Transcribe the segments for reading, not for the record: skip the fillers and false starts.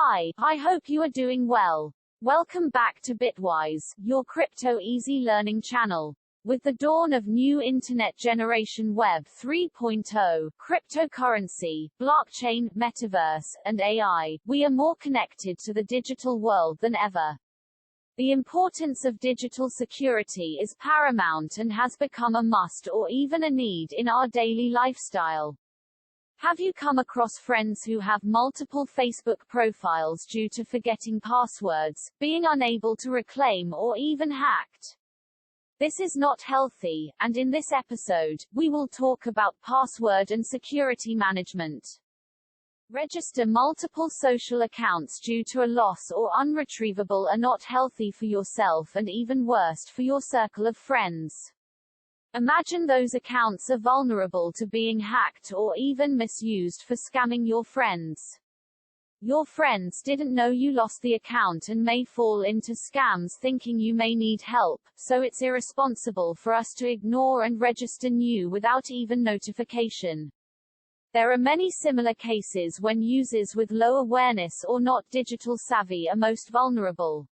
Hi, I hope you are doing well. Welcome back to BitWise, your crypto easy learning channel. With the dawn of new internet generation Web 3.0, cryptocurrency, blockchain, metaverse, and AI, we are more connected to the digital world than ever. The importance of digital security is paramount and has become a must or even a need in our daily lifestyle. Have you come across friends who have multiple Facebook profiles due to forgetting passwords, being unable to reclaim or even hacked? This is not healthy, and in this episode, we will talk about password and security management. Register multiple social accounts due to a loss or unretrievable are not healthy for yourself and even worst for your circle of friends. Imagine those accounts are vulnerable to being hacked or even misused for scamming your friends. Your friends didn't know you lost the account and may fall into scams thinking you may need help, so it's irresponsible for us to ignore and register new without even notification. There are many similar cases when users with low awareness or not digital savvy are most vulnerable.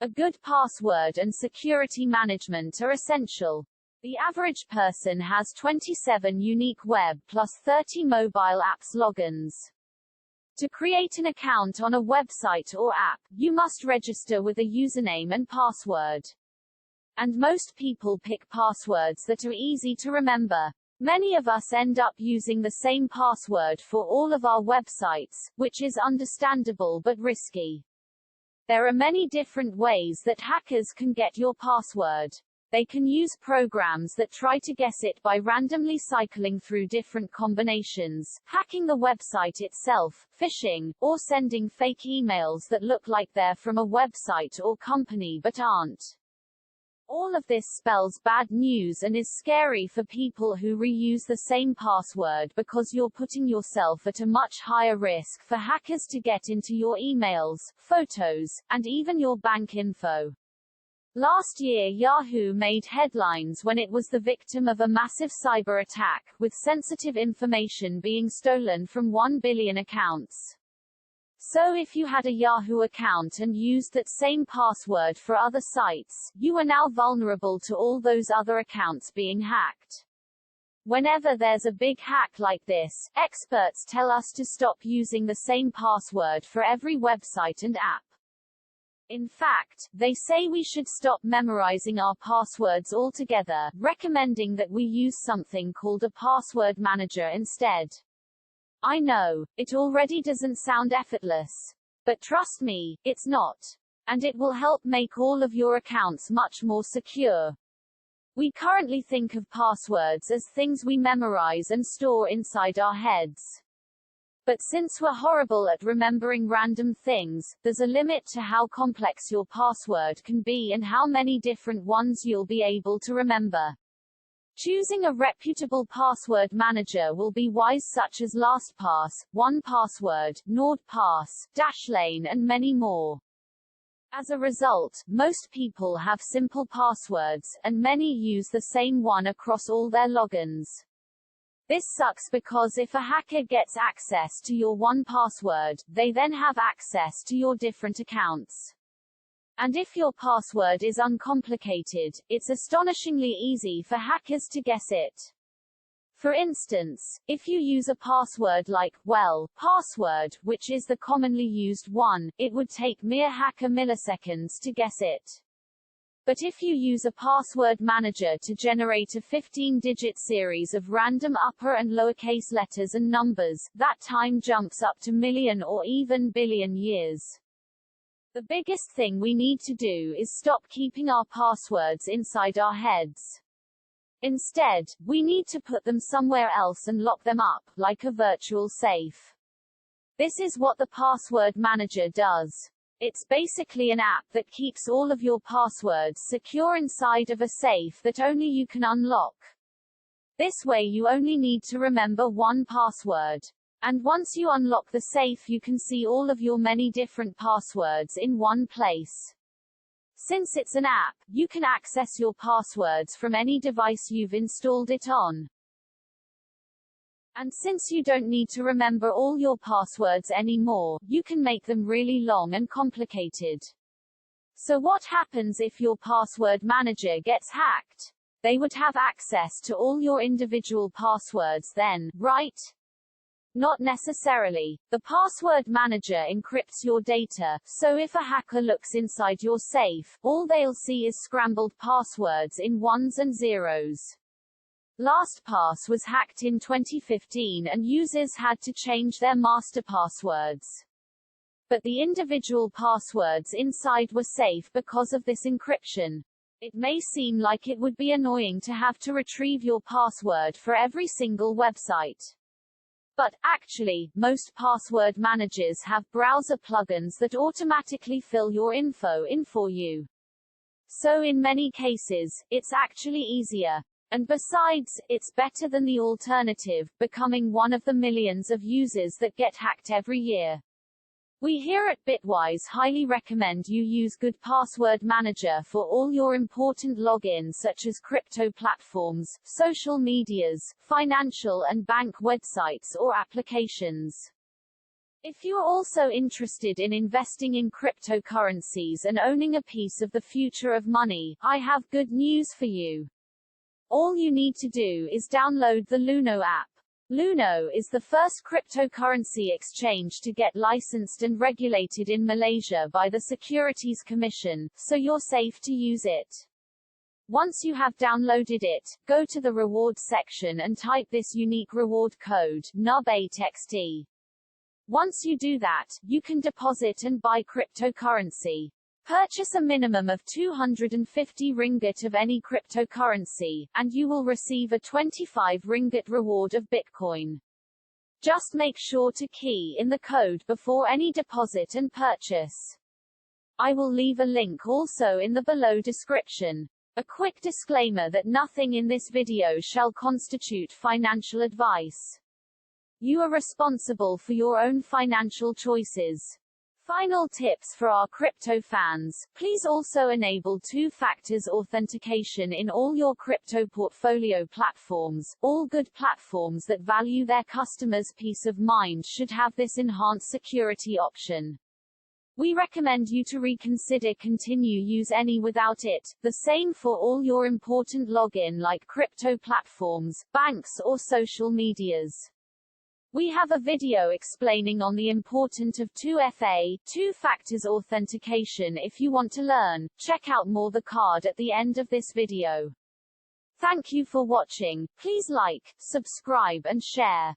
A good password and security management are essential. The average person has 27 unique web plus 30 mobile apps logins. To create an account on a website or app, you must register with a username and password. And most people pick passwords that are easy to remember. Many of us end up using the same password for all of our websites, which is understandable but risky. There are many different ways that hackers can get your password. They can use programs that try to guess it by randomly cycling through different combinations, hacking the website itself, phishing, or sending fake emails that look like they're from a website or company but aren't. All of this spells bad news and is scary for people who reuse the same password because you're putting yourself at a much higher risk for hackers to get into your emails, photos, and even your bank info. Last year Yahoo made headlines when it was the victim of a massive cyber attack, with sensitive information being stolen from 1 billion accounts. So if you had a Yahoo account and used that same password for other sites, you are now vulnerable to all those other accounts being hacked. Whenever there's a big hack like this, experts tell us to stop using the same password for every website and app. In fact, they say we should stop memorizing our passwords altogether, recommending that we use something called a password manager instead. I know, it already doesn't sound effortless. But trust me, it's not. And it will help make all of your accounts much more secure. We currently think of passwords as things we memorize and store inside our heads. But since we're horrible at remembering random things, there's a limit to how complex your password can be and how many different ones you'll be able to remember. Choosing a reputable password manager will be wise, such as LastPass, 1Password, NordPass, Dashlane and many more. As a result, most people have simple passwords, and many use the same one across all their logins. This sucks because if a hacker gets access to your 1Password, they then have access to your different accounts. And if your password is uncomplicated, it's astonishingly easy for hackers to guess it. For instance, if you use a password like, password, which is the commonly used one, it would take mere hacker milliseconds to guess it. But if you use a password manager to generate a 15-digit series of random upper and lowercase letters and numbers, that time jumps up to million or even billion years. The biggest thing we need to do is stop keeping our passwords inside our heads. Instead, we need to put them somewhere else and lock them up, like a virtual safe. This is what the password manager does. It's basically an app that keeps all of your passwords secure inside of a safe that only you can unlock. This way you only need to remember 1Password. And once you unlock the safe you can see all of your many different passwords in one place. Since it's an app, you can access your passwords from any device you've installed it on. And since you don't need to remember all your passwords anymore, you can make them really long and complicated. So what happens if your password manager gets hacked? They would have access to all your individual passwords then, right? Not necessarily. The password manager encrypts your data, so if a hacker looks inside your safe, all they'll see is scrambled passwords in ones and zeros. LastPass was hacked in 2015 and users had to change their master passwords. But the individual passwords inside were safe because of this encryption. It may seem like it would be annoying to have to retrieve your password for every single website. But, actually, most password managers have browser plugins that automatically fill your info in for you. So in many cases, it's actually easier. And besides, it's better than the alternative, becoming one of the millions of users that get hacked every year. We here at BitWise highly recommend you use Good Password Manager for all your important logins such as crypto platforms, social medias, financial and bank websites or applications. If you are also interested in investing in cryptocurrencies and owning a piece of the future of money, I have good news for you. All you need to do is download the Luno app. Luno is the first cryptocurrency exchange to get licensed and regulated in Malaysia by the Securities Commission, so you're safe to use it. Once you have downloaded it, go to the rewards section and type this unique reward code, NUB8XT. Once you do that, you can deposit and buy cryptocurrency. Purchase a minimum of 250 ringgit of any cryptocurrency, and you will receive a 25 ringgit reward of Bitcoin. Just make sure to key in the code before any deposit and purchase. I will leave a link also in the below description. A quick disclaimer that nothing in this video shall constitute financial advice. You are responsible for your own financial choices. Final tips for our crypto fans: please also enable two-factor authentication in all your crypto portfolio platforms. All good platforms that value their customers' peace of mind should have this enhanced security option. We recommend you to reconsider continue use any without it. The same for all your important login like crypto platforms, banks or social medias. We have a video explaining on the importance of 2FA, two-factor authentication. If you want to learn, check out more the card at the end of this video. Thank you for watching. Please like, subscribe and share.